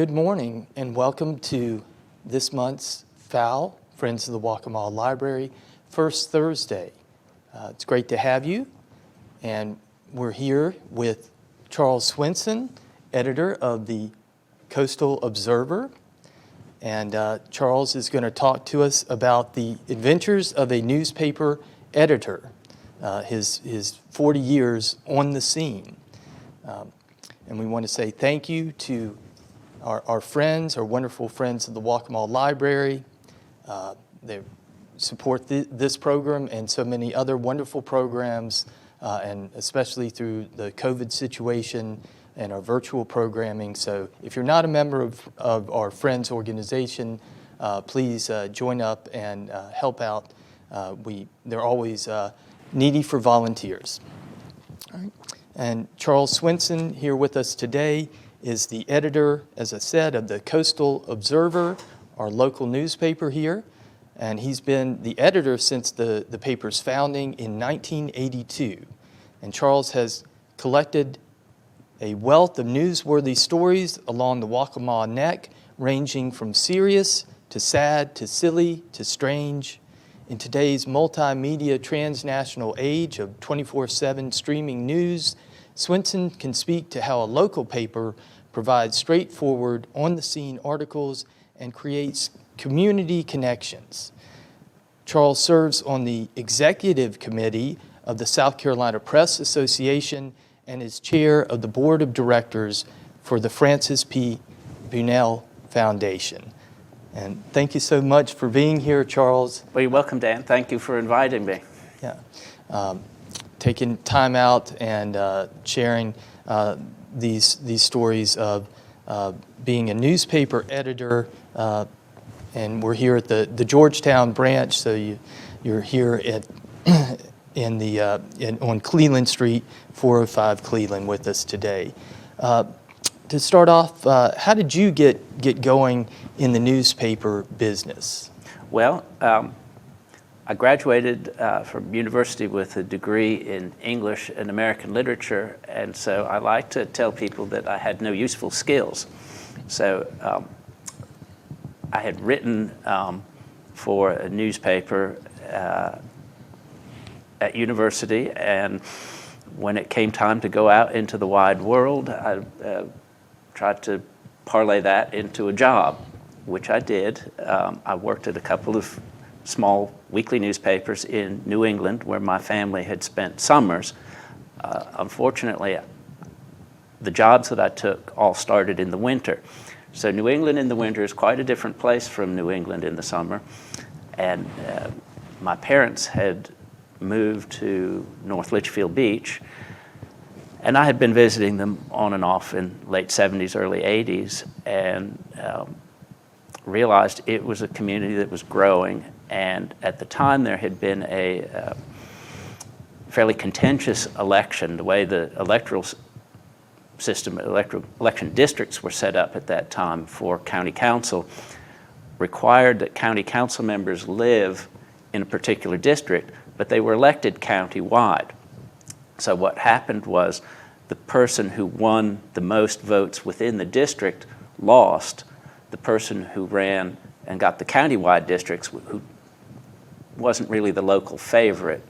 good morning and welcome to this month's FOW, Friends of the Waccamaw Library, first Thursday. It's great to have you, and we're here with Charles Swenson, editor of the Coastal Observer, and Charles is going to talk to us about the adventures of a newspaper editor, his 40 years on the scene. And we want to say thank you to our friends, our wonderful friends of the Waccamaw Library. They support this program and so many other wonderful programs, and especially through the COVID situation and our virtual programming. So if you're not a member of our friends organization, please join up and help out. They're always needy for volunteers. All right. And Charles Swenson here with us today is the editor, as I said, of the Coastal Observer, our local newspaper here. And he's been the editor since the paper's founding in 1982. And Charles has collected a wealth of newsworthy stories along the Waccamaw Neck, ranging from serious to sad to silly to strange. In today's multimedia transnational age of 24/7 streaming news, Swenson can speak to how a local paper provides straightforward, on-the-scene articles and creates community connections. Charles serves on the executive committee of the South Carolina Press Association and is chair of the board of directors for the Francis P. Bunnelle Foundation. And thank you so much for being here, Charles. Well, you're welcome, Dan. Thank you for inviting me. Yeah, taking time out and sharing these stories of being a newspaper editor, and we're here at the Georgetown branch. So you're here at on Cleveland Street, 405 Cleveland, with us today. To start off, how did you get going in the newspaper business? Well, I graduated from university with a degree in English and American literature, and so I like to tell people that I had no useful skills. So I had written for a newspaper at university, and when it came time to go out into the wide world, I tried to parlay that into a job, which I did. I worked at a couple of small weekly newspapers in New England where my family had spent summers. Unfortunately, the jobs that I took all started in the winter. So New England in the winter is quite a different place from New England in the summer. And my parents had moved to North Litchfield Beach, and I had been visiting them on and off in late 70s, early 80s, and realized it was a community that was growing. And at the time, there had been a fairly contentious election. The way the electoral system, election districts were set up at that time for county council required that county council members live in a particular district, but they were elected county-wide. So what happened was the person who won the most votes within the district lost. The person who ran and got the county-wide districts, who wasn't really the local favorite,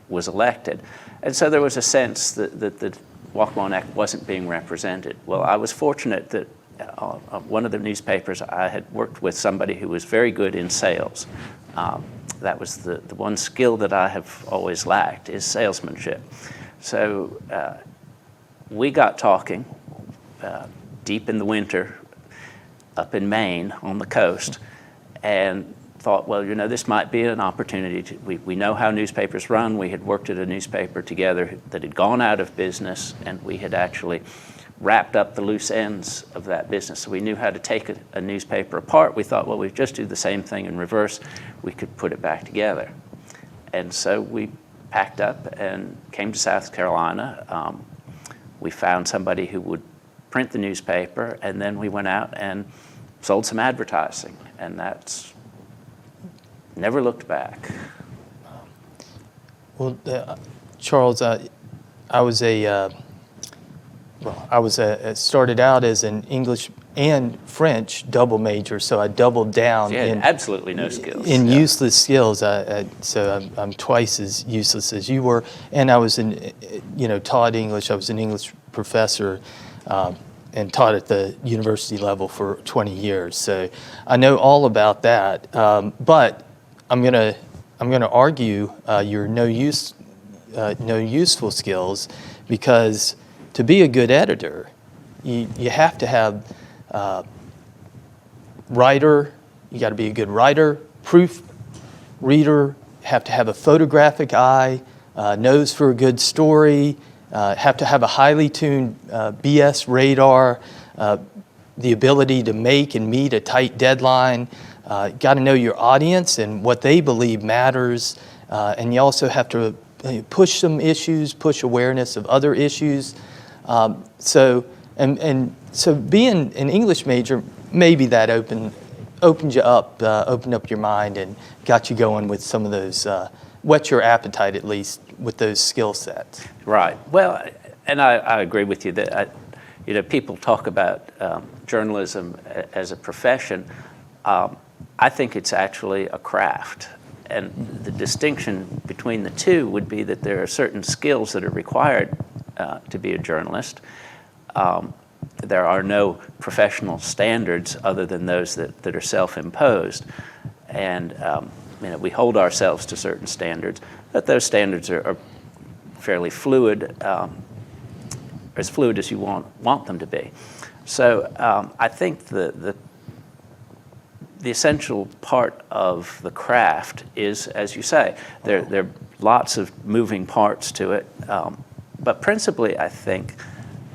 was elected. And so there was a sense that the Waccamaw Neck wasn't being represented. Well, I was fortunate that one of the newspapers, I had worked with somebody who was very good in sales. That was the one skill that I have always lacked, is salesmanship. So we got talking deep in the winter up in Maine on the coast, and thought, well, you know, this might be an opportunity. We know how newspapers run. We had worked at a newspaper together that had gone out of business, and we had actually wrapped up the loose ends of that business. So we knew how to take a newspaper apart. We thought, well, we'd just do the same thing in reverse. We could put it back together. And so we packed up and came to South Carolina. We found somebody who would print the newspaper, and then we went out and sold some advertising, and that's never looked back. Well, Charles, I started out as an English and French double major, so I doubled down You had in absolutely no skills. in Yeah. useless skills. So I'm twice as useless as you were, and I was taught English. I was an English professor. And taught at the university level for 20 years, so I know all about that. But I'm gonna argue your no useful skills, because to be a good editor, you have to have writer. You got to be a good writer, proof reader. Have to have a photographic eye, nose for a good story. Have to have a highly tuned BS radar, the ability to make and meet a tight deadline. Got to know your audience and what they believe matters. And you also have to push some issues, push awareness of other issues. So being an English major, maybe that opened you up, opened up your mind and got you going with some of those, whet your appetite at least with those skill sets. Right. Well, and I agree with you that people talk about journalism as a profession. I think it's actually a craft, and the distinction between the two would be that there are certain skills that are required to be a journalist. There are no professional standards other than those that are self-imposed, and we hold ourselves to certain standards, but those standards are fairly fluid, as fluid as you want them to be. So I think the essential part of the craft is, as you say, there are lots of moving parts to it, but principally I think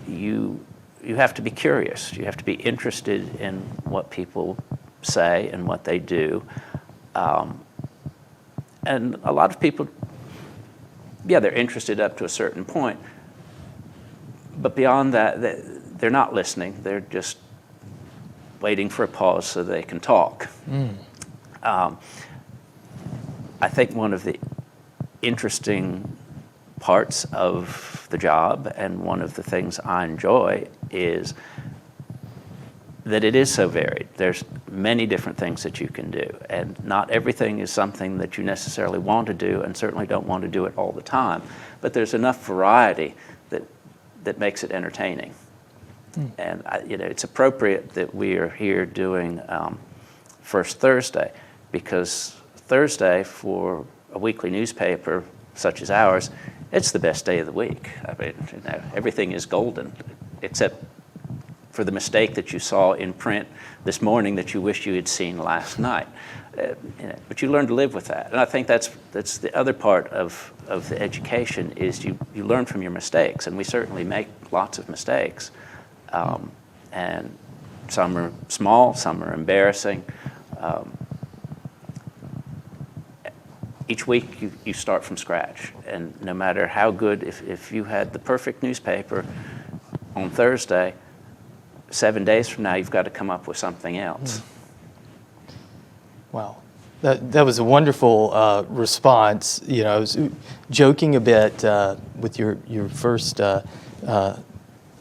you have to be curious. You have to be interested in what people say and what they do. And a lot of people, they're interested up to a certain point, but beyond that, they're not listening. They're just waiting for a pause so they can talk. I think one of the interesting parts of the job, and one of the things I enjoy, is that it is so varied. There's many different things that you can do, and not everything is something that you necessarily want to do, and certainly don't want to do it all the time. But there's enough variety that makes it entertaining. And it's appropriate that we are here doing First Thursday, because Thursday for a weekly newspaper such as ours, it's the best day of the week. I mean, everything is golden, except for the mistake that you saw in print this morning that you wish you had seen last night. But you learn to live with that. And I think that's the other part of the education, is you learn from your mistakes. And we certainly make lots of mistakes. And some are small, some are embarrassing. Each week you start from scratch. And no matter how good, if you had the perfect newspaper on Thursday, 7 days from now, you've got to come up with something else. Wow, that was a wonderful response. I was joking a bit with your first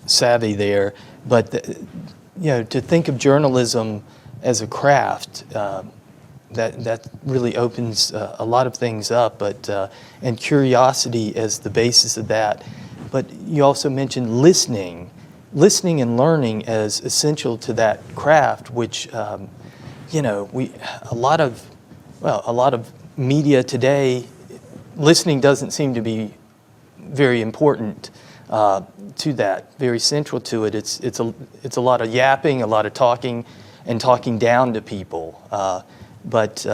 savvy there, but to think of journalism as a craft, that really opens a lot of things up. But and curiosity as the basis of that. But you also mentioned listening and learning as essential to that craft, which a lot of media today, listening doesn't seem to be very important to that, very central to it. It's a lot of yapping, a lot of talking, and talking down to people. But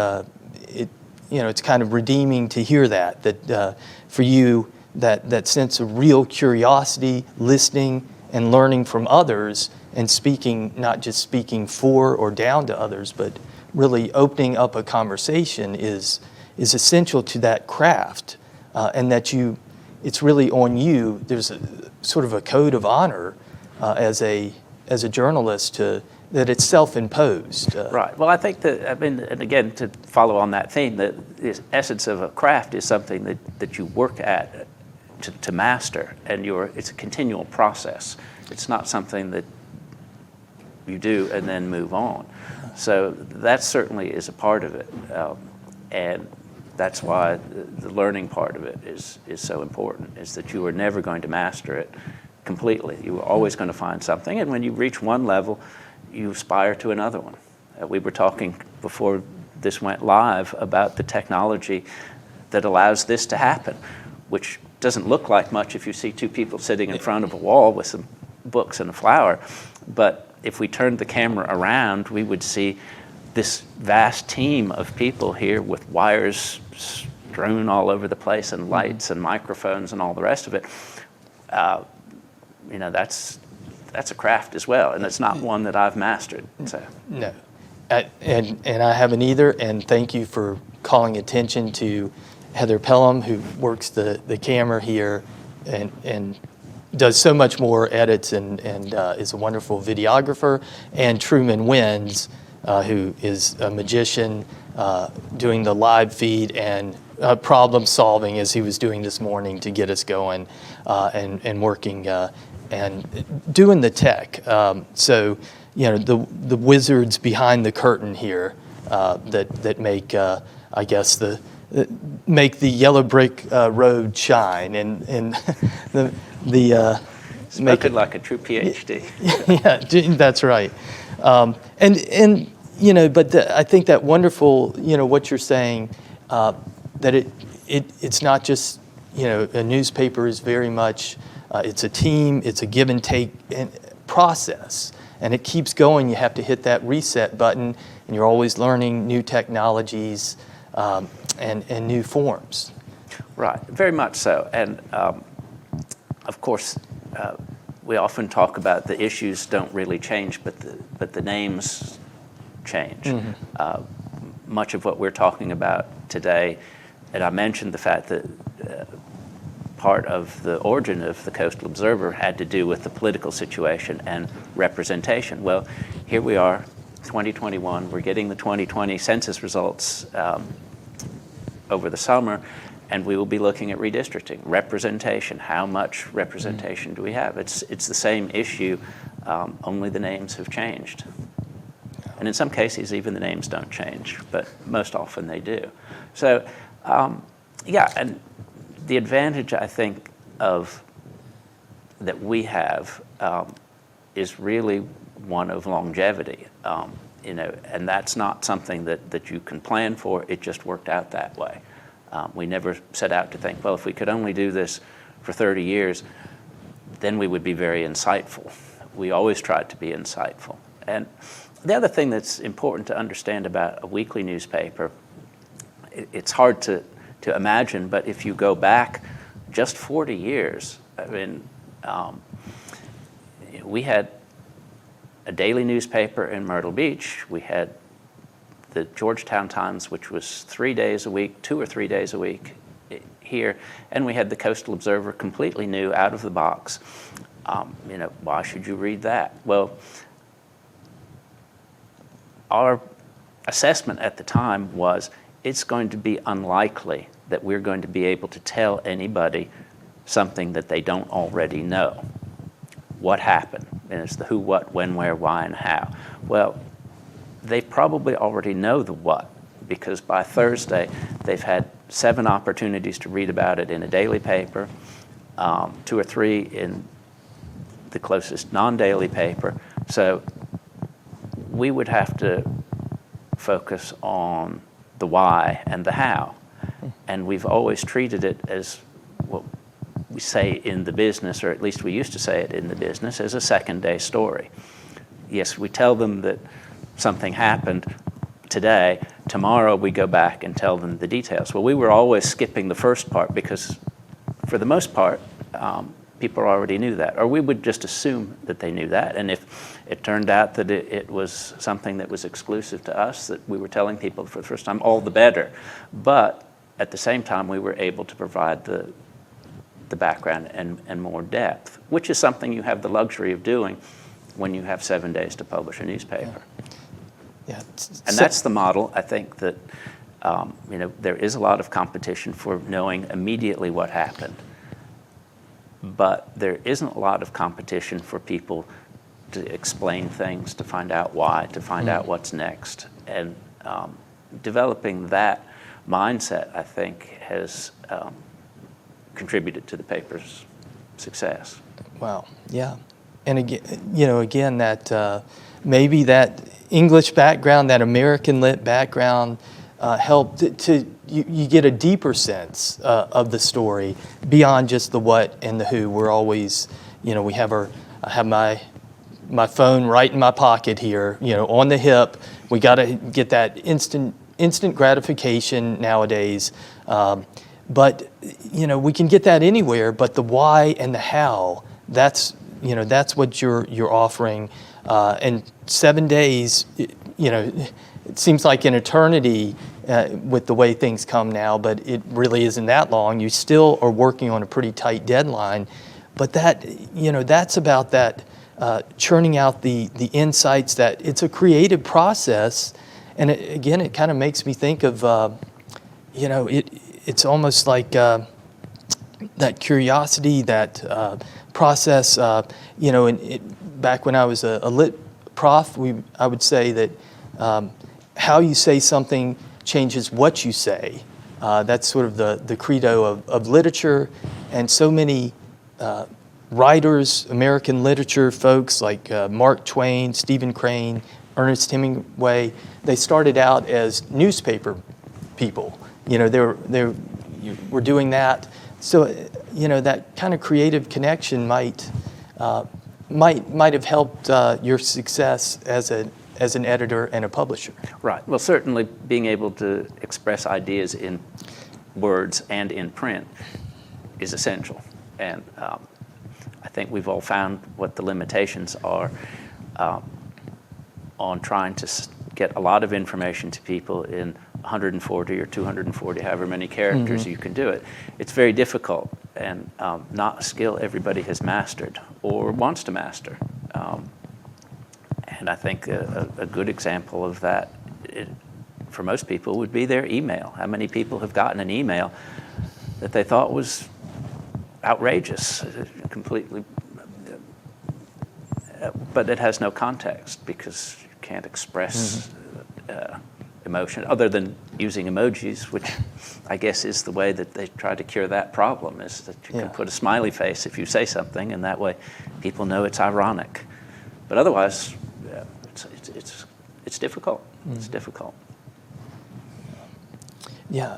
it's kind of redeeming to hear that for you, that sense of real curiosity, listening, and learning from others, and speaking, not just speaking for or down to others, but really opening up a conversation is essential to that craft, and that it's really on you. There's a sort of a code of honor as a journalist that it's self-imposed. Right. Well, I think that, and again, to follow on that theme, that the essence of a craft is something that you work at to master, and it's a continual process. It's not something that you do and then move on. So that certainly is a part of it. And that's why the learning part of it is so important, is that you are never going to master it completely. You are always going to find something, and when you reach one level, you aspire to another one. We were talking before this went live about the technology that allows this to happen, which doesn't look like much if you see two people sitting in front of a wall with some books and a flower. But if we turned the camera around, we would see this vast team of people here with wires strewn all over the place and lights and microphones and all the rest of it. You know, that's a craft as well, and it's not one that I've mastered. So. No, and I haven't either. And thank you for calling attention to Heather Pelham, who works the camera here, and does so much more edits and is a wonderful videographer, and Truman Wins, who is a magician, doing the live feed and problem solving as he was doing this morning to get us going, and working and doing the tech. So, you know, the wizards behind the curtain here that make, I guess, make the yellow brick road shine, and Make it like a true PhD. Yeah, that's right. And you know, but I think that wonderful, you know, what you're saying, that it's not just, you know, a newspaper is very much, it's a team, it's a give and take process, and it keeps going. You have to hit that reset button, and you're always learning new technologies and new forms. Right, very much so. And of course, we often talk about the issues don't really change, but the names change. Much of what we're talking about today, and I mentioned the fact that part of the origin of the Coastal Observer had to do with the political situation and representation. Well, here we are, 2021, we're getting the 2020 census results over the summer, and we will be looking at redistricting, representation. How much representation do we have? It's the same issue, only the names have changed. And in some cases, even the names don't change, but most often they do. So, yeah, and the advantage, I think, that we have is really one of longevity. You know, and that's not something that you can plan for. It just worked out that way. We never set out to think, well, if we could only do this for 30 years, then we would be very insightful. We always tried to be insightful. And the other thing that's important to understand about a weekly newspaper, it's hard to imagine, but if you go back just 40 years, I mean, we had a daily newspaper in Myrtle Beach. We had the Georgetown Times, which was 3 days a week, 2 or 3 days a week here, and we had the Coastal Observer, completely new, out of the box. You know, why should you read that? Well, our assessment at the time was it's going to be unlikely that we're going to be able to tell anybody something that they don't already know. What happened? And it's the who, what, when, where, why, and how. Well, they probably already know the what, because by Thursday they've had 7 opportunities to read about it in a daily paper, 2 or 3 in the closest non-daily paper. So we would have to focus on the why and the how. And we've always treated it as what we say in the business, or at least we used to say it in the business, as a second-day story. Yes, we tell them that something happened today. Tomorrow we go back and tell them the details. Well, we were always skipping the first part because, for the most part, people already knew that, or we would just assume that they knew that. And if it turned out that it was something that was exclusive to us, that we were telling people for the first time, all the better. But at the same time, we were able to provide the background and more depth, which is something you have the luxury of doing when you have 7 days to publish a newspaper. Yeah. And that's the model. I think that you know, there is a lot of competition for knowing immediately what happened, but there isn't a lot of competition for people to explain things, to find out why, to find out what's next. And developing that mindset, I think, has contributed to the paper's success. Wow, yeah. And again, that maybe that English background, that American lit background helped to you get a deeper sense of the story beyond just the what and the who. We're always, we have I have my phone right in my pocket here, on the hip. We got to get that instant gratification nowadays. But we can get that anywhere. But the why and the how, that's what you're offering. And 7 days, it seems like an eternity with the way things come now, but it really isn't that long. You still are working on a pretty tight deadline, but that's about that churning out the insights. That it's a creative process, and it kind of makes me think of it's almost like that curiosity, that process. Back when I was a lit prof, I would say that how you say something changes what you say. That's sort of the credo of literature, and so many writers, American literature folks like Mark Twain, Stephen Crane, Ernest Hemingway, they started out as newspaper people. They were doing that. So that kind of creative connection might have helped your success as an editor and a publisher. Right. Well, certainly being able to express ideas in words and in print is essential. And I think we've all found what the limitations are on trying to get a lot of information to people in 140 or 240, however many characters you can do it. It's very difficult, and not a skill everybody has mastered or wants to master. And I think a good example of that for most people would be their email. How many people have gotten an email that they thought was outrageous, completely, but it has no context because you can't express emotion other than using emojis, which I guess is the way that they try to cure that problem, is that you can put a smiley face if you say something, and that way people know it's ironic. But otherwise, it's difficult. It's difficult. Yeah,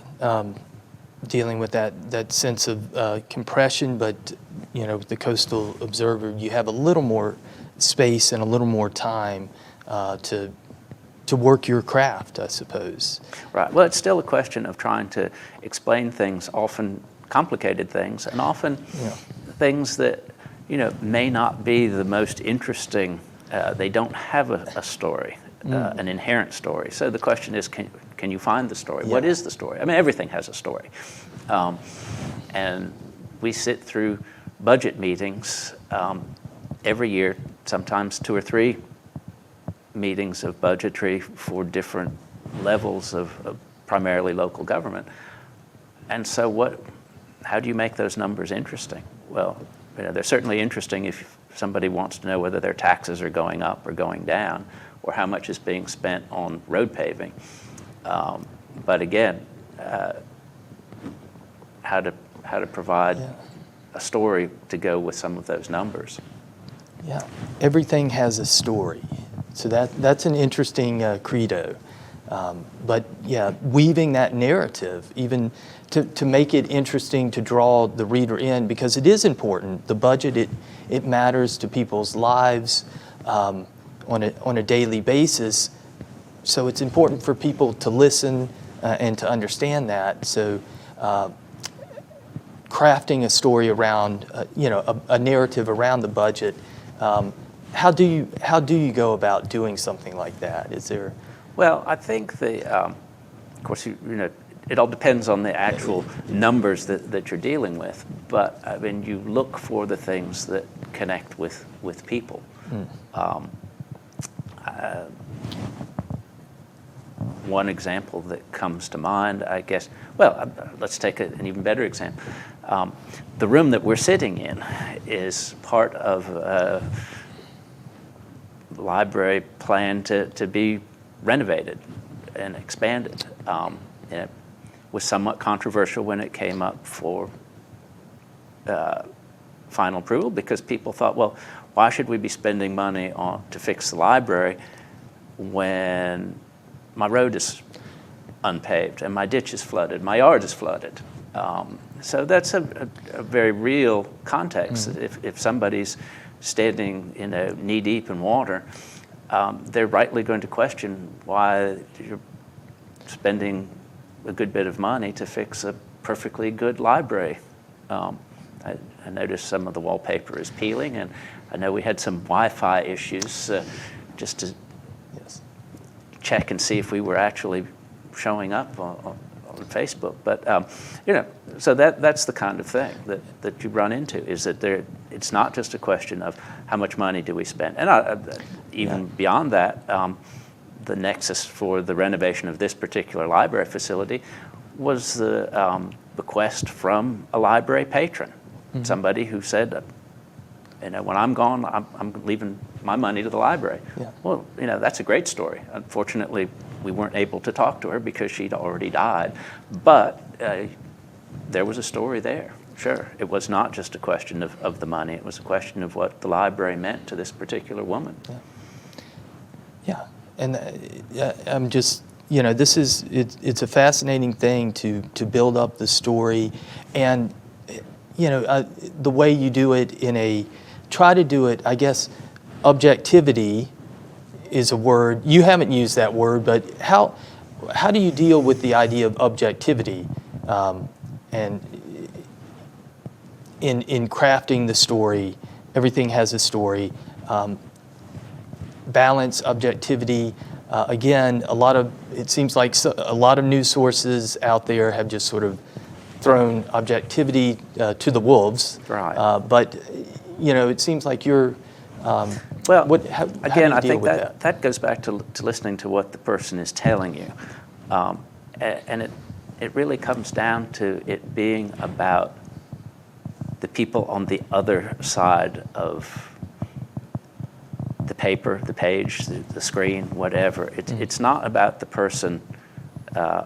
dealing with that sense of compression, but with the Coastal Observer, you have a little more space and a little more time to work your craft, I suppose. Right. Well, it's still a question of trying to explain things, often complicated things, and often things that may not be the most interesting. They don't have a story, an inherent story. So the question is, can you find the story? What is the story? I mean, everything has a story. And we sit through budget meetings every year, sometimes 2 or 3 meetings of budgetary for different levels of primarily local government. And so how do you make those numbers interesting? Well, they're certainly interesting if somebody wants to know whether their taxes are going up or going down, or how much is being spent on road paving. But again, how to provide a story to go with some of those numbers. Yeah, everything has a story. So that's an interesting credo. But weaving that narrative, even to make it interesting, to draw the reader in, because it is important. The budget, it matters to people's lives on a daily basis. So it's important for people to listen and to understand that. So crafting a story around, a narrative around the budget. How do you go about doing something like that? Is there? Well, I think of course, it all depends on the actual numbers that you're dealing with. But I mean, you look for the things that connect with people. One example that comes to mind, I guess. Well, let's take an even better example. The room that we're sitting in is part of library planned to be renovated and expanded. It was somewhat controversial when it came up for final approval, because people thought, well, why should we be spending money to fix the library when my road is unpaved and my ditch is flooded, my yard is flooded? So that's a very real context. Mm-hmm. If somebody's standing knee deep in water, they're rightly going to question why you're spending a good bit of money to fix a perfectly good library. I noticed some of the wallpaper is peeling, and I know we had some Wi-Fi issues just to check and see if we were actually showing up on Facebook. But so that's the kind of thing that you run into, is that it's not just a question of how much money do we spend. And even beyond that, the nexus for the renovation of this particular library facility was the bequest from a library patron. Mm-hmm. Somebody who said, when I'm gone, I'm leaving my money to the library. Yeah. Well, that's a great story. Unfortunately, we weren't able to talk to her because she'd already died. But there was a story there. Sure, it was not just a question of the money. It was a question of what the library meant to this particular woman. Yeah, and I'm just, it's a fascinating thing to build up the story, and the way you do it try to do it, I guess, objectivity is a word. You haven't used that word, but how do you deal with the idea of objectivity and in crafting the story? Everything has a story. Balance, objectivity. Again, it seems like a lot of news sources out there have just sort of thrown objectivity to the wolves. Right. But it seems like you're. Well, how again, do you I deal think with that goes back to listening to what the person is telling you, and it really comes down to it being about the people on the other side of the paper, the page, the screen, whatever. It's not about the person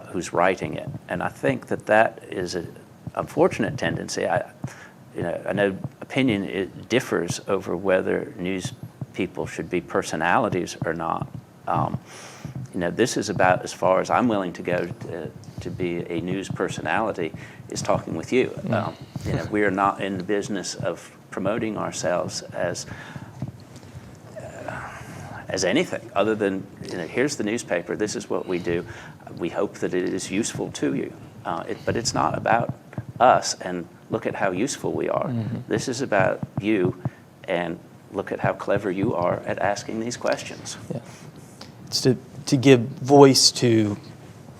who's writing it, and I think that is an unfortunate tendency. I know opinion differs over whether news people should be personalities or not. This is about, as far as I'm willing to go to be a news personality, is talking with you. We are not in the business of promoting ourselves as anything other than, here's the newspaper, this is what we do. We hope that it is useful to you. But it's not about us and look at how useful we are. Mm-hmm. This is about you, and look at how clever you are at asking these questions. Yeah. It's to give voice to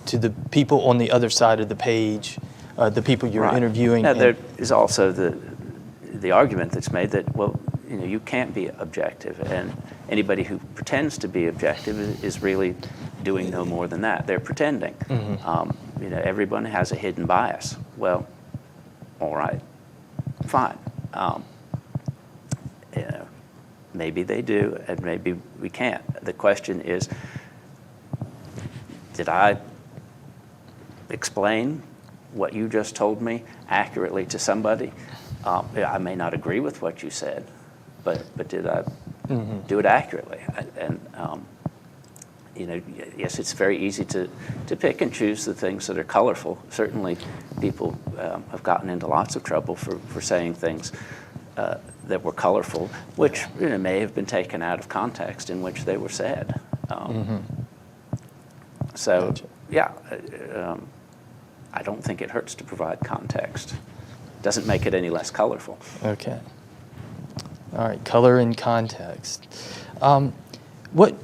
the people on the other side of the page, the people you're interviewing. Now, there is also the argument that's made that, well, you can't be objective, and anybody who pretends to be objective is really doing no more than that. They're pretending. Mm-hmm. Everyone has a hidden bias. Well, all right, fine. Maybe they do, and maybe we can't. The question is, did I explain what you just told me accurately to somebody? I may not agree with what you said, but did I do it accurately? Yes, it's very easy to pick and choose the things that are colorful. Certainly, people have gotten into lots of trouble for saying things that were colorful, which may have been taken out of context in which they were said. So, gotcha. Yeah, I don't think it hurts to provide context. Doesn't make it any less colorful. Okay. All right, color and context. What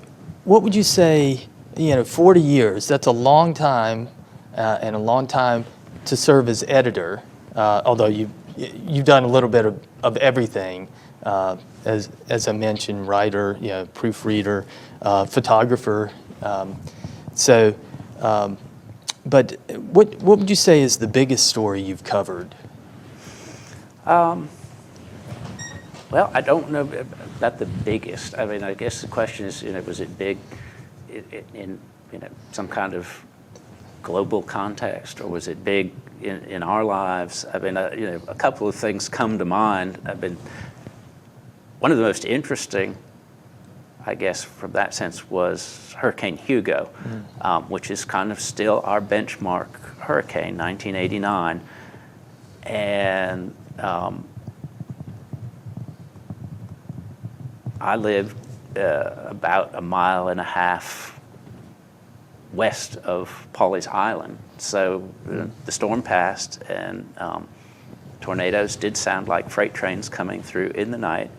would you say, 40 years, that's a long time, and a long time to serve as editor, although you've done a little bit of everything, as I mentioned, writer, proofreader, photographer. But what would you say is the biggest story you've covered? Well, I don't know about the biggest. I mean, I guess the question is, was it big in some kind of global context, or was it big in our lives? I mean, a couple of things come to mind. One of the most interesting, I guess, from that sense, was Hurricane Hugo, which is kind of still our benchmark hurricane, 1989. And I lived about 1.5 miles west of Pawleys Island. So the storm passed, and tornadoes did sound like freight trains coming through in the night.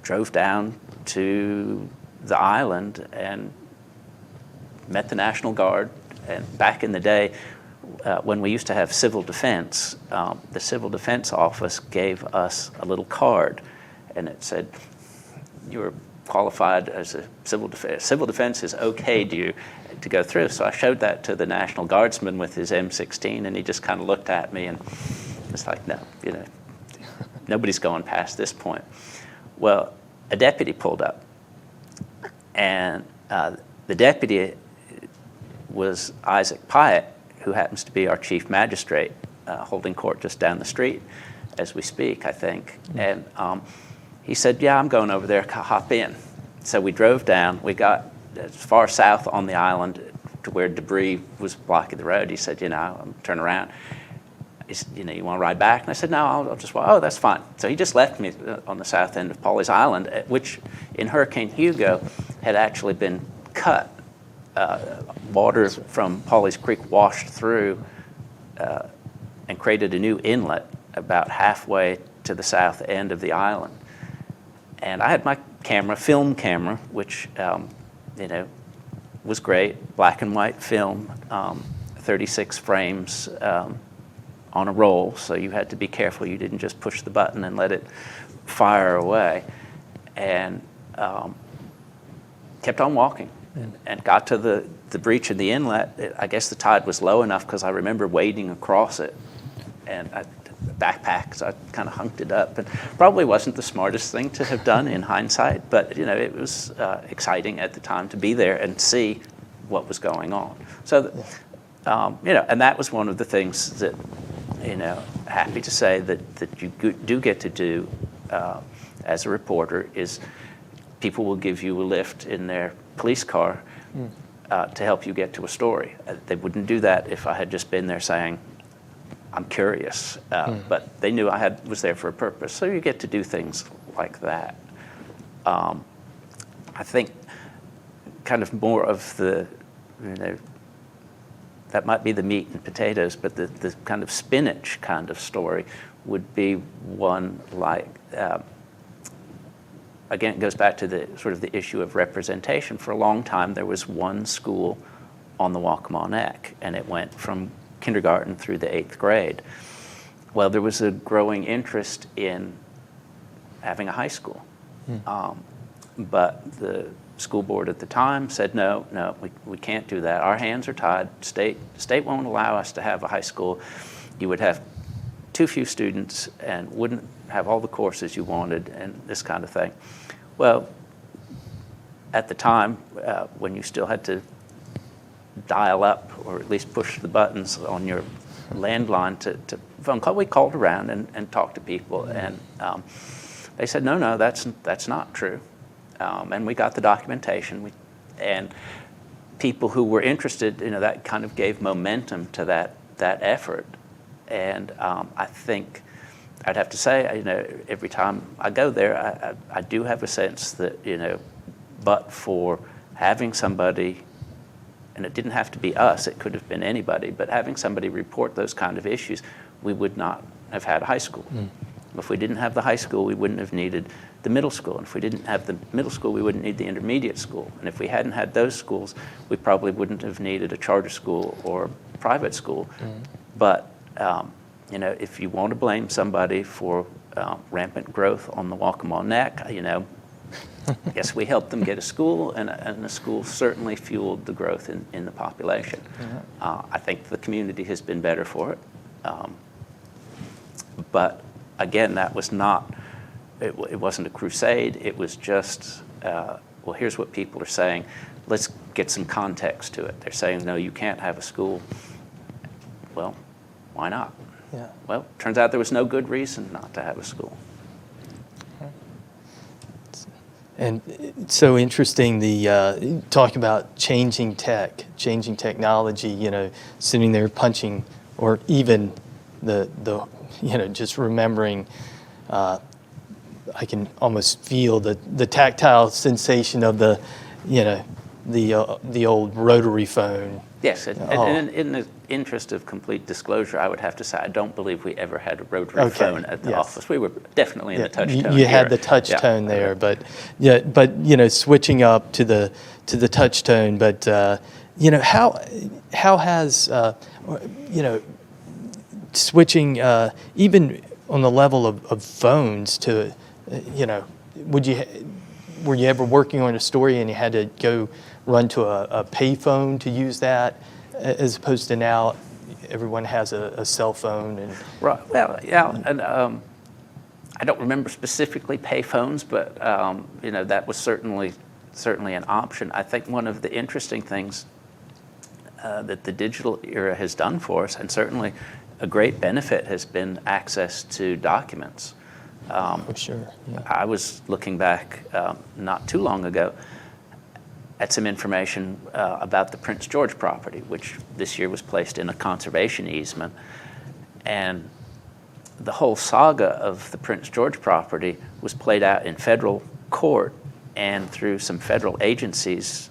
Drove down to the island and met the National Guard. And back in the day, when we used to have civil defense, the Civil Defense Office gave us a little card, and it said, you were qualified as a civil defense. Civil defense is okay to you to go through. So I showed that to the National Guardsman with his M16, and he just kind of looked at me and was like, no, nobody's going past this point. Well, a deputy pulled up, and the deputy was Isaac Pyatt, who happens to be our chief magistrate, holding court just down the street as we speak, I think. And he said, yeah, I'm going over there, hop in. So we drove down. We got as far south on the island to where debris was blocking the road. He said, I'm turn around. He said, you want to ride back? And I said, no, I'll just walk. Oh, that's fine. So he just left me on the south end of Pawleys Island, which in Hurricane Hugo had actually been cut. Water from Pawleys Creek washed through and created a new inlet about halfway to the south end of the island. And I had my camera, film camera, which was great, black and white film, 36 frames on a roll, so you had to be careful. You didn't just push the button and let it fire away. And kept on walking and got to the breach of the inlet. I guess the tide was low enough because I remember wading across it. And backpack, so I kind of hunked it up. And probably wasn't the smartest thing to have done in hindsight, but it was exciting at the time to be there and see what was going on. So, and that was one of the things that, happy to say that you do get to do as a reporter is people will give you a lift in their police car to help you get to a story. They wouldn't do that if I had just been there saying, I'm curious, but they knew I was there for a purpose. So you get to do things like that. I think kind of more of the, that might be the meat and potatoes, but the kind of spinach kind of story would be one like, again, it goes back to the sort of the issue of representation. For a long time, there was one school on the Waccamaw Neck, and it went from kindergarten through the 8th grade. Well, there was a growing interest in having a high school. But the school board at the time said, no, we can't do that. Our hands are tied. State won't allow us to have a high school. You would have too few students and wouldn't have all the courses you wanted and this kind of thing. Well, at the time, when you still had to dial up or at least push the buttons on your landline to phone call, we called around and talked to people, and they said, no, that's not true. And we got the documentation, and people who were interested, that kind of gave momentum to that effort. And I think I'd have to say, every time I go there, I do have a sense that, but for having somebody, and it didn't have to be us, it could have been anybody, but having somebody report those kind of issues, we would not have had a high school. If we didn't have the high school, we wouldn't have needed the middle school. And if we didn't have the middle school, we wouldn't need the intermediate school. And if we hadn't had those schools, we probably wouldn't have needed a charter school or private school. But if you want to blame somebody for rampant growth on the Waccamaw Neck, I guess we helped them get a school, and the school certainly fueled the growth in the population. I think the community has been better for it. But again, that was not, it wasn't a crusade. It was just, well, here's what people are saying. Let's get some context to it. They're saying, no, you can't have a school. Well, why not? Yeah. Well, turns out there was no good reason not to have a school. And it's so interesting, the talking about changing technology, you know, sitting there punching, or even the you know, just remembering, I can almost feel the tactile sensation of the, you know, the old rotary phone. Yes, and in the interest of complete disclosure, I would have to say I don't believe we ever had a rotary phone at the office. We were definitely in the touch tone. You had the touch tone there, but you know, switching up to the touch tone. But you know, how has you know, switching even on the level of phones to you know, were you ever working on a story and you had to go run to a pay phone to use that, as opposed to now everyone has a cell phone? And right. Well, yeah, and I don't remember specifically pay phones, but you know, that was certainly an option. I think one of the interesting things that the digital era has done for us, and certainly a great benefit, has been access to documents. Sure. Yeah. I was looking back not too long ago at some information about the Prince George property, which this year was placed in a conservation easement. And the whole saga of the Prince George property was played out in federal court and through some federal agencies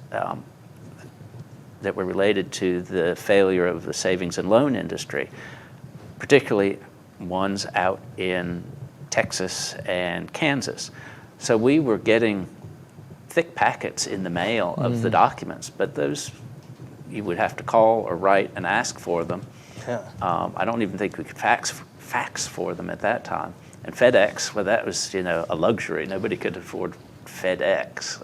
that were related to the failure of the savings and loan industry, particularly ones out in Texas and Kansas. So we were getting thick packets in the mail of the documents, but those you would have to call or write and ask for them. Yeah. I don't even think we could fax for them at that time. And FedEx, well, that was, you know, a luxury. Nobody could afford FedEx.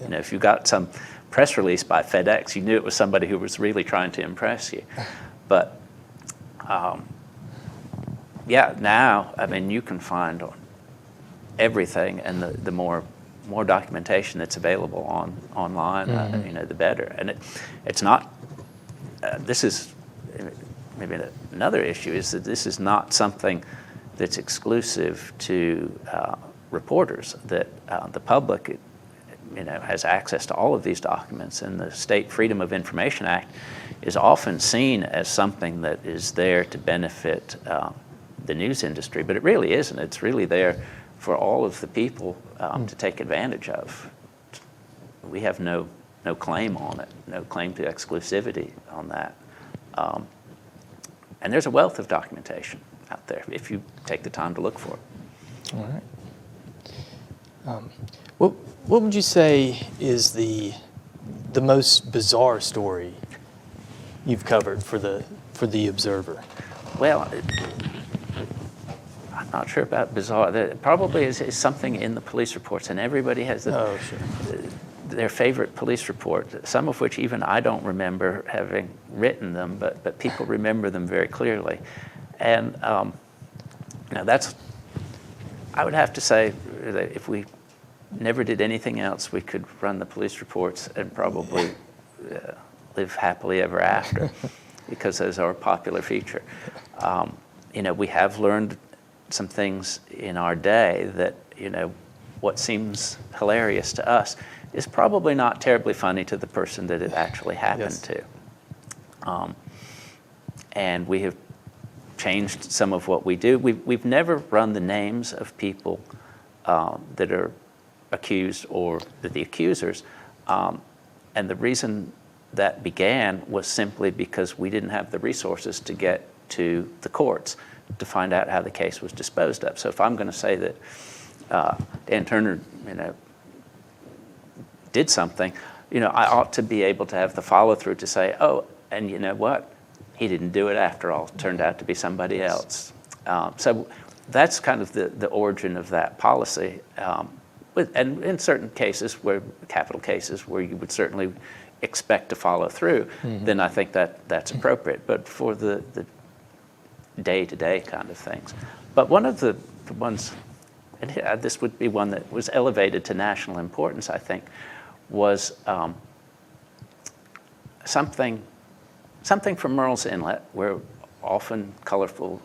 You know, if you got some press release by FedEx, you knew it was somebody who was really trying to impress you. But yeah, now, I mean, you can find everything, and the more documentation that's available online, you know, the better. And it's not. This is maybe another issue, is that this is not something that's exclusive to reporters. That the public, you know, has access to all of these documents, and the State Freedom of Information Act is often seen as something that is there to benefit the news industry, but it really isn't. It's really there for all of the people to take advantage of. We have no claim on it, no claim to exclusivity on that. And there's a wealth of documentation out there if you take the time to look for it. All right. What would you say is the most bizarre story you've covered for the Observer? Well, I'm not sure about bizarre. There probably is something in the police reports, and everybody has their favorite police report, some of which even I don't remember having written them, but people remember them very clearly. And you know, I would have to say that if we never did anything else, we could run the police reports and probably live happily ever after, because those are a popular feature. You know, we have learned some things in our day that, you know, what seems hilarious to us is probably not terribly funny to the person that it actually happened to. And we have changed some of what we do. We've never run the names of people that are accused or the accusers. And the reason that began was simply because we didn't have the resources to get to the courts to find out how the case was disposed of. So if I'm going to say that Dan Turner, you know, did something, you know, I ought to be able to have the follow-through to say, oh, and you know what? He didn't do it after all. It turned out to be somebody else. So that's kind of the origin of that policy. And in certain cases, capital cases, where you would certainly expect to follow through, then I think that's appropriate. But for the day-to-day kind of things. But one of the ones, and this would be one that was elevated to national importance, I think, was something from Murrells Inlet, where often colorful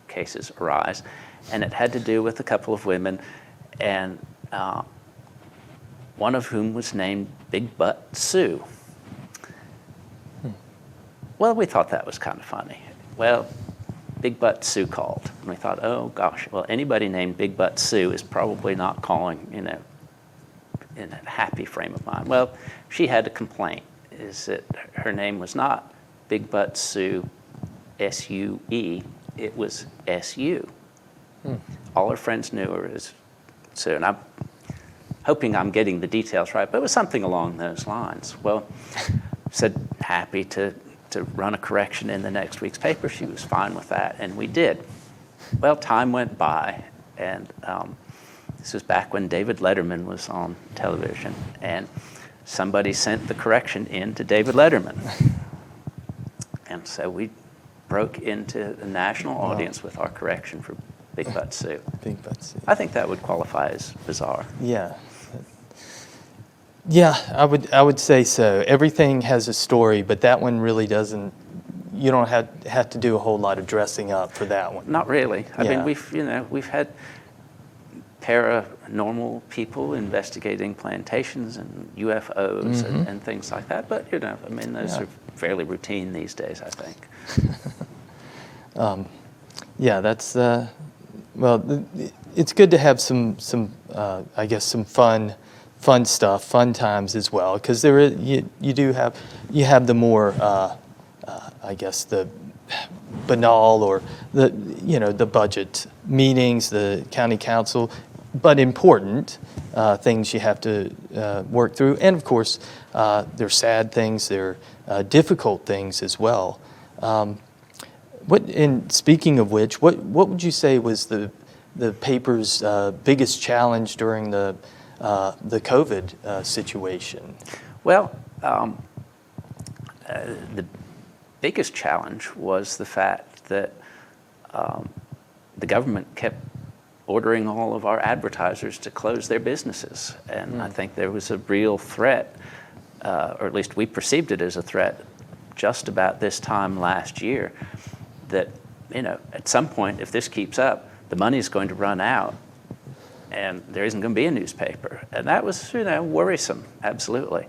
cases arise, and it had to do with a couple of women, and one of whom was named Big Butt Sue. Well, we thought that was kind of funny. Well, Big Butt Sue called, and we thought, oh gosh, well, anybody named Big Butt Sue is probably not calling, in a happy frame of mind. Well, she had a complaint, is that her name was not Big Butt Sue, S-U-E, it was S-U. All her friends knew her as Sue, and I'm hoping I'm getting the details right, but it was something along those lines. Well, said happy to run a correction in the next week's paper. She was fine with that, and we did. Well, time went by, and this was back when David Letterman was on television, and somebody sent the correction in to David Letterman. And so we broke into the national audience with our correction for Big Butt Sue. Big Butt Sue. I think that would qualify as bizarre. Yeah. Yeah, I would say so. Everything has a story, but that one really doesn't. You don't have to do a whole lot of dressing up for that one. Not really. I Yeah. mean, we've had paranormal people investigating plantations and UFOs and things like that, but I mean, those are fairly routine these days, I think. Yeah, that's well. It's good to have some I guess some fun stuff, fun times as well, because you have the more I guess the banal or the budget meetings, the county council, but important things you have to work through, and of course there are sad things, there are difficult things as well. And speaking of which, what would you say was the paper's biggest challenge during the COVID situation? Well, the biggest challenge was the fact that the government kept ordering all of our advertisers to close their businesses. And I think there was a real threat, or at least we perceived it as a threat, just about this time last year, that at some point, if this keeps up, the money is going to run out and there isn't going to be a newspaper. And that was worrisome, absolutely.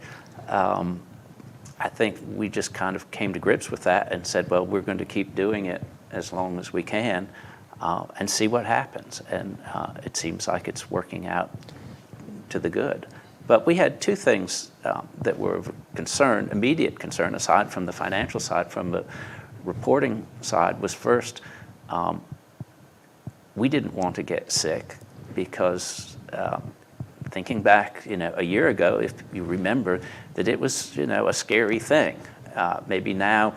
I think we just kind of came to grips with that and said, well, we're going to keep doing it as long as we can and see what happens. And it seems like it's working out to the good. But we had two things that were of concern, immediate concern, aside from the financial side. From the reporting side was, first, we didn't want to get sick because thinking back, a year ago, if you remember, that it was, a scary thing. Maybe now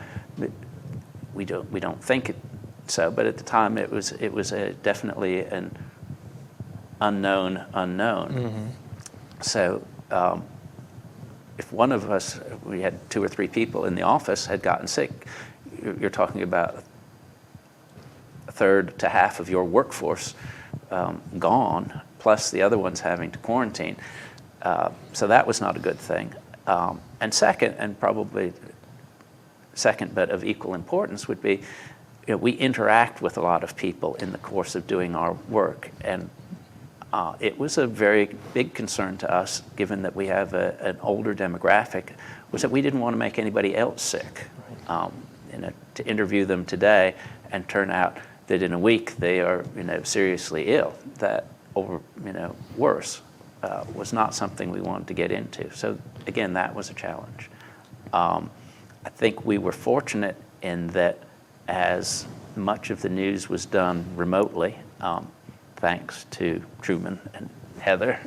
we don't think it so, but at the time it was definitely an unknown. Mm-hmm. So if one of us, we had 2 or 3 people in the office, had gotten sick, you're talking about a third to half of your workforce gone, plus the other ones having to quarantine. So that was not a good thing. And second, and probably second but of equal importance, would be we interact with a lot of people in the course of doing our work. And it was a very big concern to us, given that we have an older demographic, was that we didn't want to make anybody else sick. To interview them today and turn out that in a week they are seriously ill, that or worse, was not something we wanted to get into. So again, that was a challenge. I think we were fortunate in that as much of the news was done remotely, thanks to Truman and Heather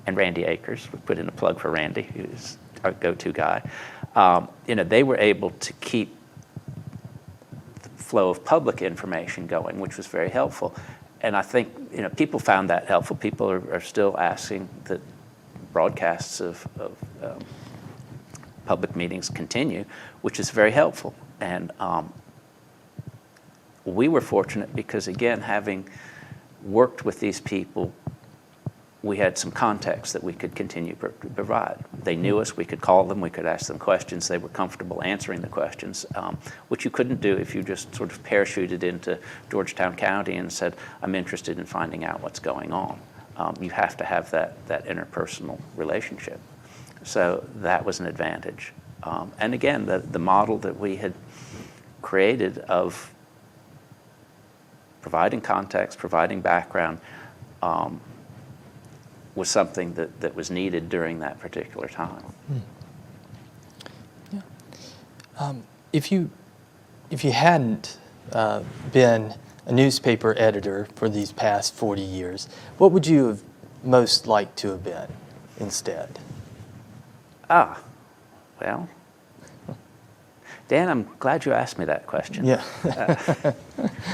and Randy Akers. We put in a plug for Randy, who's our go-to guy. They were able to keep the flow of public information going, which was very helpful. And I think people found that helpful. People are still asking that broadcasts of public meetings continue, which is very helpful. And we were fortunate because, again, having worked with these people, we had some context that we could continue to provide. They knew us, we could call them, we could ask them questions, they were comfortable answering the questions, which you couldn't do if you just sort of parachuted into Georgetown County and said, I'm interested in finding out what's going on. You have to have that interpersonal relationship. So that was an advantage. And again, the model that we had created of providing context, providing background, was something that was needed during that particular time. Yeah. If you hadn't been a newspaper editor for these past 40 years, what would you have most liked to have been instead? Well, Dan, I'm glad you asked me that question. Yeah.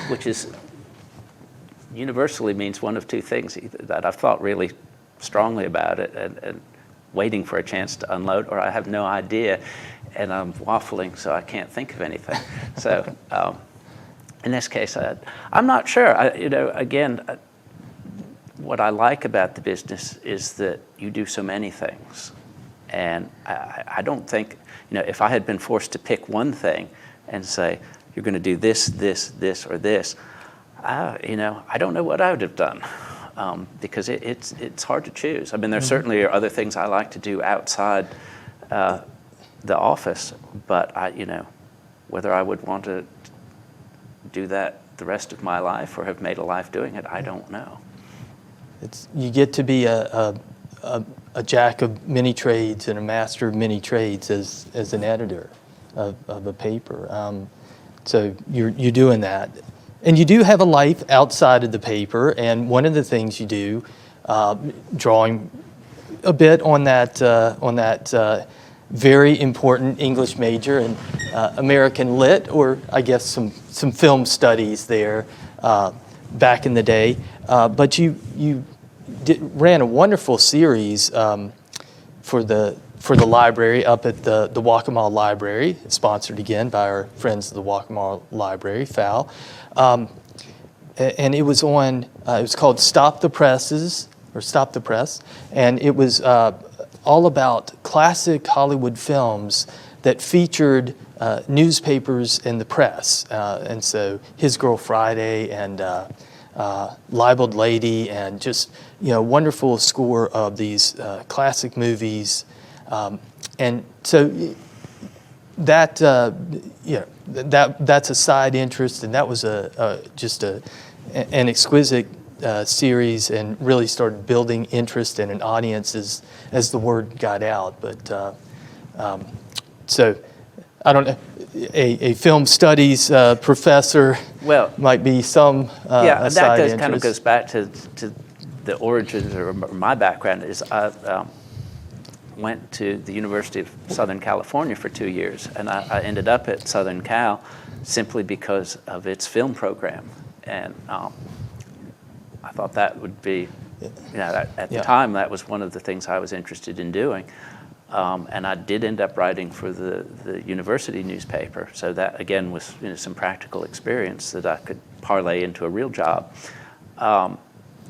Which is universally means one of two things, either that I've thought really strongly about it and waiting for a chance to unload, or I have no idea and I'm waffling so I can't think of anything. So in this case, I'm not sure. Again, what I like about the business is that you do so many things. And I don't think, if I had been forced to pick one thing and say, you're going to do this, this, this, or this, I don't know what I would have done. Because it's hard to choose. I mean, there certainly are other things I like to do outside the office, but whether I would want to do that the rest of my life or have made a life doing it, I don't know. You get to be a jack of many trades and a master of many trades as an editor of a paper. So you're doing that. And you do have a life outside of the paper, and one of the things you do, drawing a bit on that very important English major and American Lit, or I guess some film studies there back in the day. But you ran a wonderful series for the library up at the Waccamaw Library, sponsored again by our friends of the Waccamaw Library, FAL. And it was on, it was called Stop the Press, and it was all about classic Hollywood films that featured newspapers and the press. And so His Girl Friday and Libeled Lady, and just wonderful score of these classic movies. And so that's a side interest, and that was just an exquisite series, and really started building interest in an audience as the word got out. But so I don't know, a film studies professor might be some yeah, side that interest. kind of goes back to the origins, or my background is I went to the University of Southern California for 2 years, and I ended up at Southern Cal simply because of its film program. And I thought that would be, at the time, that was one of the things I was interested in doing. And I did end up writing for the university newspaper. So that, again, was some practical experience that I could parlay into a real job.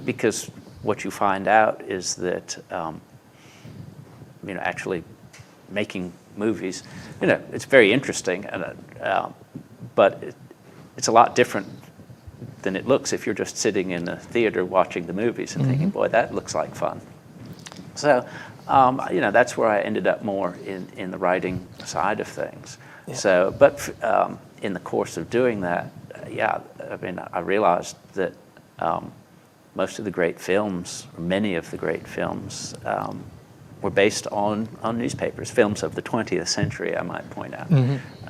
Because what you find out is that actually making movies, it's very interesting, but it's a lot different than it looks if you're just sitting in a theater watching the movies and thinking, boy, that looks like fun. So, that's where I ended up more in the writing side of things. Yeah. So, but in the course of doing that, I realized that most of the great films, or many of the great films, were based on newspapers, films of the 20th century, I might point out.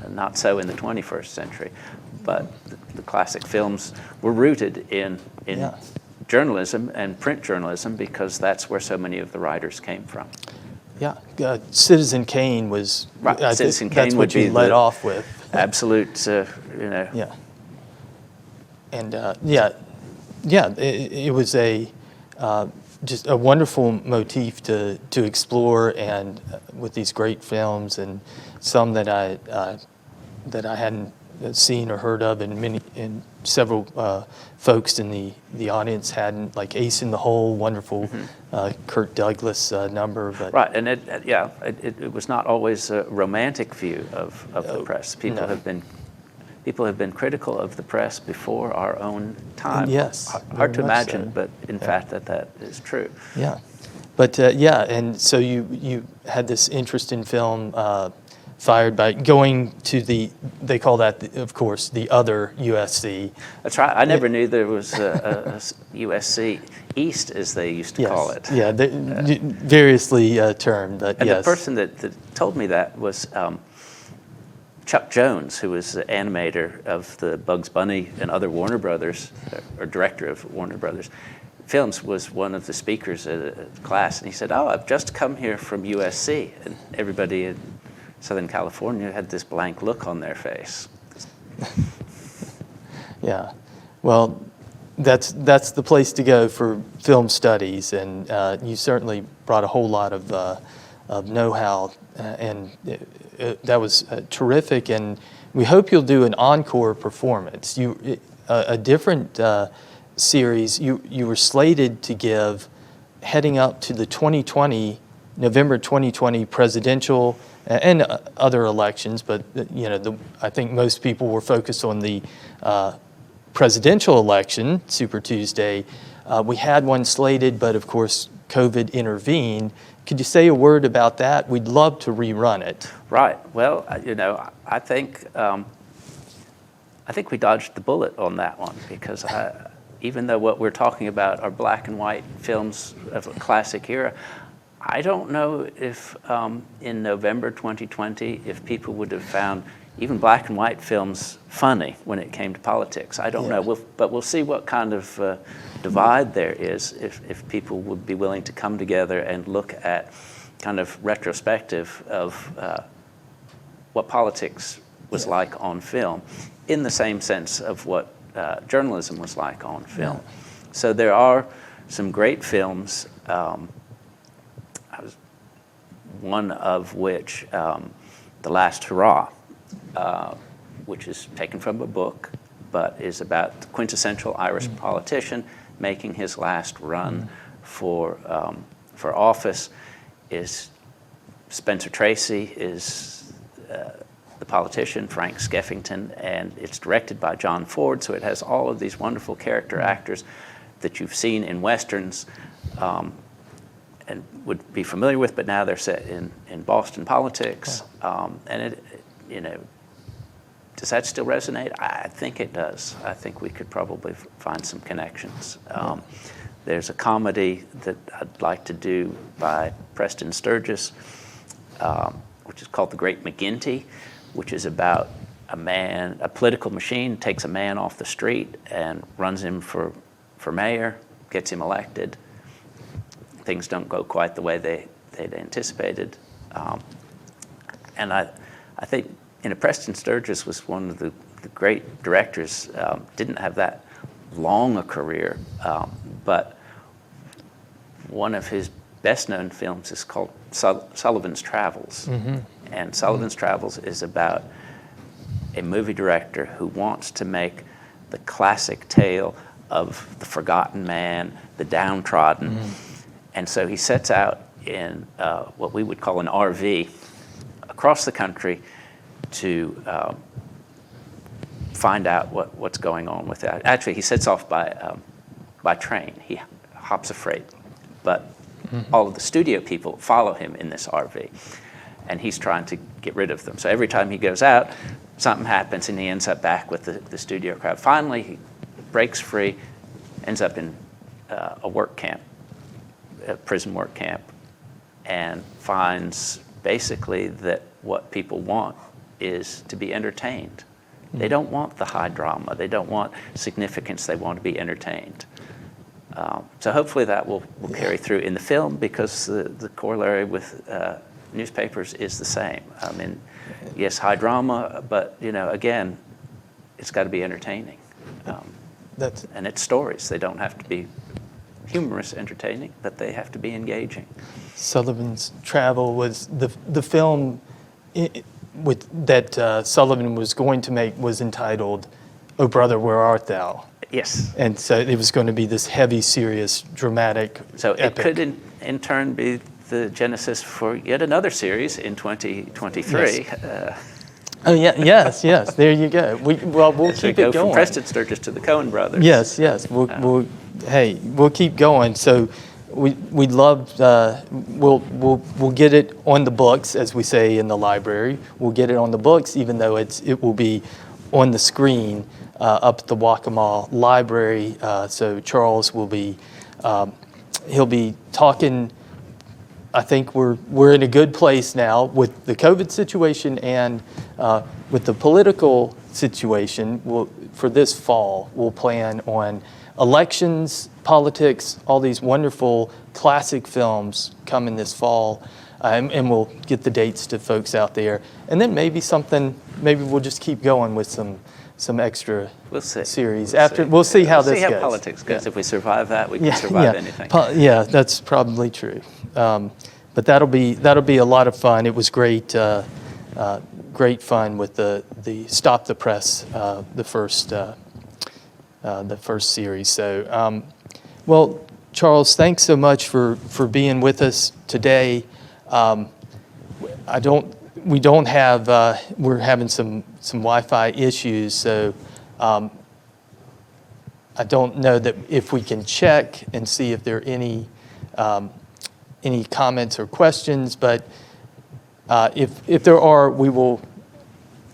Not so in the 21st century, but the classic films were rooted in journalism and print journalism, because that's where so many of the writers came from. Yeah, Citizen Kane was, right. Citizen Kane that's would what you be led off with. Absolute, Yeah. And it was just a wonderful motif to explore, and with these great films, and some that I that I hadn't seen or heard of, and several folks in the audience hadn't, like Ace in the Hole, wonderful Kirk Douglas number. But Right, and it was not always a romantic view of the press. People have been critical of the press before our own time. Yes, Hard to very much imagine, so. but in fact that is true. Yeah, but and so you had this interest in film fired by going to they call that, of course, the other USC. That's right. I never knew there was a USC East, as they used to call it. Yeah, variously termed, but And yes. the person that told me that was Chuck Jones, who was the animator of the Bugs Bunny and other Warner Brothers, or director of Warner Brothers films, was one of the speakers at a class. And he said, "Oh, I've just come here from USC." And everybody in Southern California had this blank look on their face. Yeah, well, that's the place to go for film studies, and you certainly brought a whole lot of know-how, and that was terrific. And we hope you'll do an encore performance. A different series you were slated to give heading up to the November 2020 presidential and other elections, but I think most people were focused on the presidential election, Super Tuesday. We had one slated, but of course COVID intervened. Could you say a word about that? We'd love to rerun it. Right. Well, I think we dodged the bullet on that one, because even though what we're talking about are black and white films of a classic era, I don't know if in November 2020, if people would have found even black and white films funny when it came to politics. I don't know, but we'll see what kind of divide there is if people would be willing to come together and look at kind of retrospective of what politics was like on film, in the same sense of what journalism was like on film. So there are some great films, one of which, The Last Hurrah, which is taken from a book, but is about the quintessential Irish politician making his last run for office. Is Spencer Tracy is the politician, Frank Skeffington, and it's directed by John Ford, so it has all of these wonderful character actors that you've seen in Westerns and would be familiar with, but now they're set in Boston politics. And does that still resonate? I think it does. I think we could probably find some connections. There's a comedy that I'd like to do by Preston Sturgis, which is called The Great McGinty, which is about a political machine takes a man off the street and runs him for mayor, gets him elected. Things don't go quite the way they'd anticipated. And I think Preston Sturgis was one of the great directors, didn't have that long a career, but one of his best-known films is called Sullivan's Travels. And Sullivan's Travels is about a movie director who wants to make the classic tale of the forgotten man, the downtrodden. And so he sets out in what we would call an RV across the country to find out what's going on with it. Actually, he sets off by train. He hops a freight, but all of the studio people follow him in this RV, and he's trying to get rid of them. So every time he goes out, something happens, and he ends up back with the studio crowd. Finally, he breaks free, ends up in a work camp, a prison work camp, and finds basically that what people want is to be entertained. They don't want the high drama. They don't want significance. They want to be entertained. So hopefully that will carry through in the film, because the corollary with newspapers is the same. I mean, yes, high drama, but again, it's got to be entertaining. And it's stories. They don't have to be humorous, entertaining, but they have to be engaging. Sullivan's Travel was the film. that Sullivan was going to make was entitled "Oh Brother, Where Art Thou?" Yes. And so it was going to be this heavy, serious, dramatic So epic. it could in turn be the genesis for yet another series in 2023. Oh yeah, yes. There you go. We'll As we keep go it from going. Preston Sturgis to the Coen brothers. Yes. We'll keep going. So we'd love we'll get it on the books, as we say in the library. We'll get it on the books, even though it will be on the screen up at the Waccamaw Library. So Charles will be he'll be talking. I think we're in a good place now with the COVID situation and with the political situation. For this fall, we'll plan on elections, politics, all these wonderful classic films coming this fall, and we'll get the dates to folks out there. And then maybe we'll just keep going with some extra series. We'll see how this goes. See how politics goes. Yeah. If we survive that, we can survive anything. Yeah, that's probably true. But that'll be a lot of fun. It was great fun with the Stop the Press, the first series. So, well, Charles, thanks so much for being with us today. We're having some Wi-Fi issues, so I don't know that if we can check and see if there are any comments or questions, but if there are, we will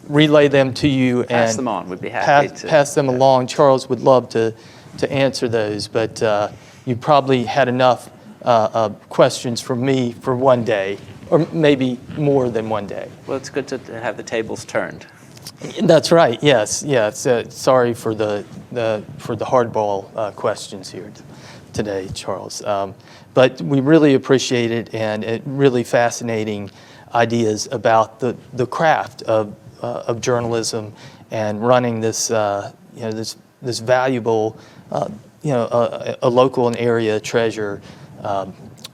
relay them to you Pass and them on. We'd be happy to pass them along. Charles would love to answer those, but you probably had enough questions from me for one day, or maybe more than one day. Well, it's good to have the tables turned. That's right. Yes. Sorry for the hardball questions here today, Charles. But we really appreciate it, and really fascinating ideas about the craft of journalism and running this this valuable a local and area treasure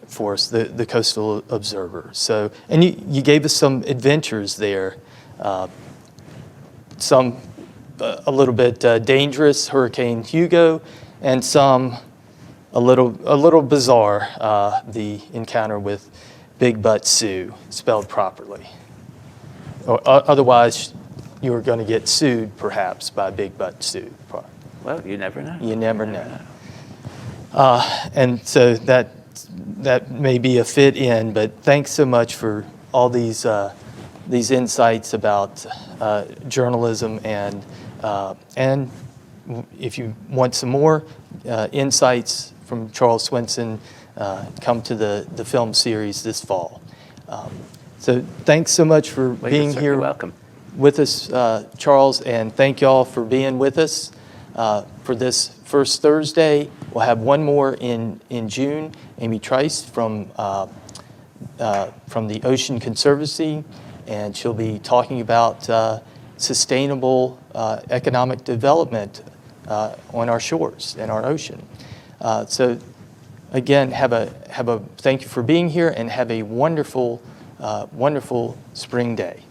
for us, the Coastal Observer. So, and you gave us some adventures there. Some a little bit dangerous, Hurricane Hugo, and some a little bizarre, the encounter with Big Butt Sue, spelled properly. Or otherwise, you were going to get sued, perhaps, by Big Butt Sue. Well, you never know. You never know. And so that may be a fit in, but thanks so much for all these insights about journalism, and if you want some more insights from Charles Swenson, come to the film series this fall. So thanks so much for being here welcome. with us, Charles, and thank y'all for being with us for this first Thursday. We'll have one more in June. Amy Trice from the Ocean Conservancy, and she'll be talking about sustainable economic development on our shores and our ocean. So again, thank you for being here, and have a wonderful spring day.